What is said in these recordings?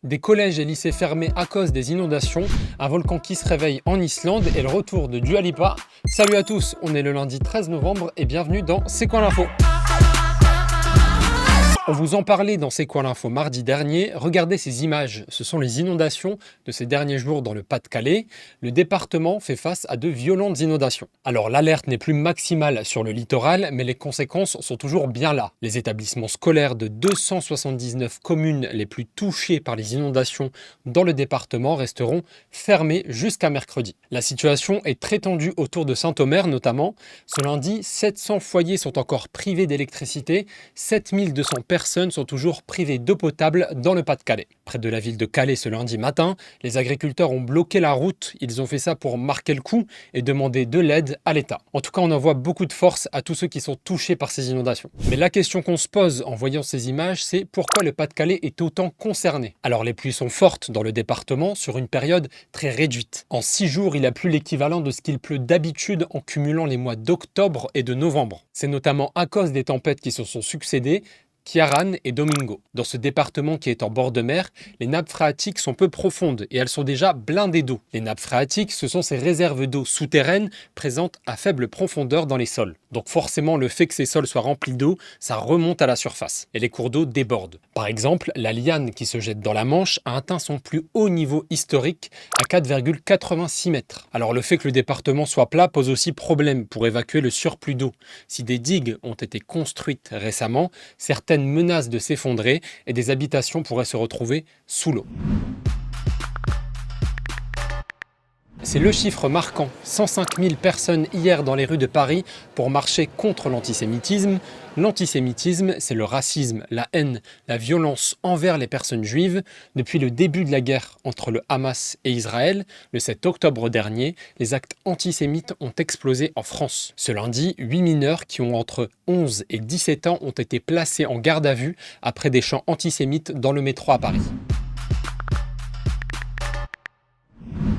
Des collèges et lycées fermés à cause des inondations, un volcan qui se réveille en Islande et le retour de Dua Lipa. Salut à tous, on est le lundi 13 novembre et bienvenue dans C'est quoi l'info ? On vous en parlait dans C'est quoi l'info mardi dernier. Regardez ces images, ce sont les inondations de ces derniers jours dans le Pas-de-Calais. Le département fait face à de violentes inondations. Alors l'alerte n'est plus maximale sur le littoral, mais les conséquences sont toujours bien là. Les établissements scolaires de 279 communes les plus touchées par les inondations dans le département resteront fermés jusqu'à mercredi. La situation est très tendue autour de Saint-Omer notamment. Ce lundi, 700 foyers sont encore privés d'électricité, 7200 personnes sont toujours privées d'eau potable dans le Pas-de-Calais. Près de la ville de Calais ce lundi matin, les agriculteurs ont bloqué la route. Ils ont fait ça pour marquer le coup et demander de l'aide à l'État. En tout cas, on envoie beaucoup de force à tous ceux qui sont touchés par ces inondations. Mais la question qu'on se pose en voyant ces images, c'est pourquoi le Pas-de-Calais est autant concerné. Alors les pluies sont fortes dans le département sur une période très réduite. En 6 jours, il a plu l'équivalent de ce qu'il pleut d'habitude en cumulant les mois d'octobre et de novembre. C'est notamment à cause des tempêtes qui se sont succédées, Ciarán et Domingo. Dans ce département qui est en bord de mer, les nappes phréatiques sont peu profondes et elles sont déjà blindées d'eau. Les nappes phréatiques, ce sont ces réserves d'eau souterraines présentes à faible profondeur dans les sols. Donc forcément, le fait que ces sols soient remplis d'eau, ça remonte à la surface et les cours d'eau débordent. Par exemple, la Liane qui se jette dans la Manche a atteint son plus haut niveau historique à 4,86 mètres. Alors le fait que le département soit plat pose aussi problème pour évacuer le surplus d'eau. Si des digues ont été construites récemment, certaines menacent de s'effondrer et des habitations pourraient se retrouver sous l'eau. C'est le chiffre marquant, 105 000 personnes hier dans les rues de Paris pour marcher contre l'antisémitisme. L'antisémitisme, c'est le racisme, la haine, la violence envers les personnes juives. Depuis le début de la guerre entre le Hamas et Israël, le 7 octobre dernier, les actes antisémites ont explosé en France. Ce lundi, 8 mineurs qui ont entre 11 et 17 ans ont été placés en garde à vue après des chants antisémites dans le métro à Paris.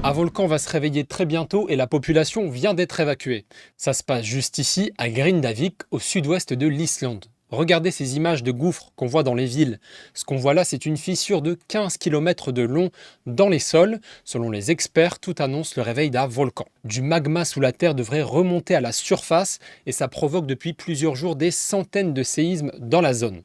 Un volcan va se réveiller très bientôt et la population vient d'être évacuée. Ça se passe juste ici, à Grindavik, au sud-ouest de l'Islande. Regardez ces images de gouffres qu'on voit dans les villes. Ce qu'on voit là, c'est une fissure de 15 km de long dans les sols. Selon les experts, tout annonce le réveil d'un volcan. Du magma sous la terre devrait remonter à la surface et ça provoque depuis plusieurs jours des centaines de séismes dans la zone.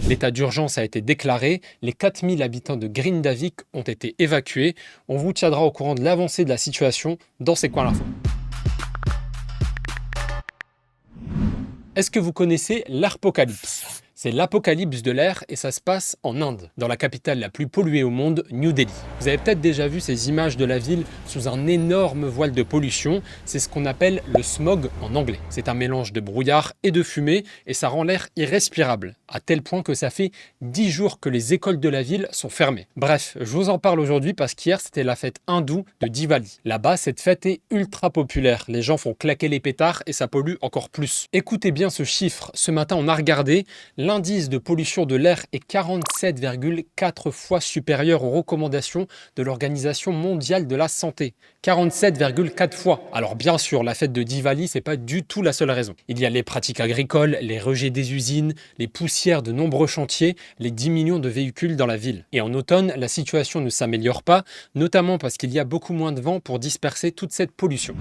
L'état d'urgence a été déclaré, les 4000 habitants de Grindavik ont été évacués. On vous tiendra au courant de l'avancée de la situation dans C'est quoi l'info. Est-ce que vous connaissez l'Arpocalypse ? C'est l'apocalypse de l'air et ça se passe en Inde, dans la capitale la plus polluée au monde, New Delhi. Vous avez peut-être déjà vu ces images de la ville sous un énorme voile de pollution. C'est ce qu'on appelle le smog en anglais. C'est un mélange de brouillard et de fumée et ça rend l'air irrespirable, à tel point que ça fait 10 jours que les écoles de la ville sont fermées. Bref, je vous en parle aujourd'hui parce qu'hier c'était la fête hindoue de Diwali. Là-bas, cette fête est ultra populaire. Les gens font claquer les pétards et ça pollue encore plus. Écoutez bien ce chiffre. Ce matin, on a regardé. L'indice de pollution de l'air est 47,4 fois supérieur aux recommandations de l'Organisation mondiale de la santé. 47,4 fois. Alors bien sûr, la fête de Diwali, c'est pas du tout la seule raison. Il y a les pratiques agricoles, les rejets des usines, les poussières de nombreux chantiers, les 10 millions de véhicules dans la ville. Et en automne, la situation ne s'améliore pas, notamment parce qu'il y a beaucoup moins de vent pour disperser toute cette pollution.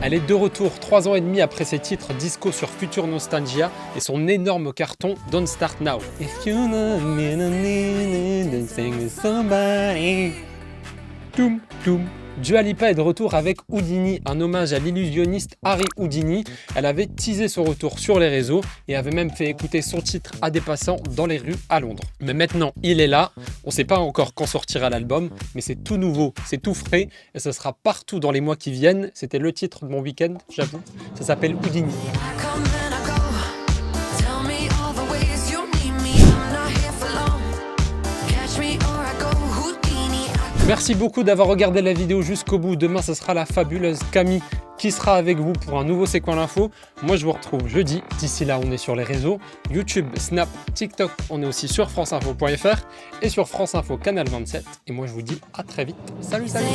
Elle est de retour 3 ans et demi après ses titres disco sur Future Nostalgia et son énorme carton Don't Start Now. If you love me, then sing with somebody. Toum, toum. Dua Lipa est de retour avec Houdini, un hommage à l'illusionniste Harry Houdini. Elle avait teasé son retour sur les réseaux et avait même fait écouter son titre à des passants dans les rues à Londres. Mais maintenant, il est là. On ne sait pas encore quand sortira l'album, mais c'est tout nouveau, c'est tout frais et ce sera partout dans les mois qui viennent. C'était le titre de mon week-end, j'avoue. Ça s'appelle Houdini. Merci beaucoup d'avoir regardé la vidéo jusqu'au bout. Demain, ce sera la fabuleuse Camille qui sera avec vous pour un nouveau C'est quoi l'info. Moi, je vous retrouve jeudi. D'ici là, on est sur les réseaux YouTube, Snap, TikTok. On est aussi sur franceinfo.fr et sur France Info Canal 27. Et moi, je vous dis à très vite. Salut, salut.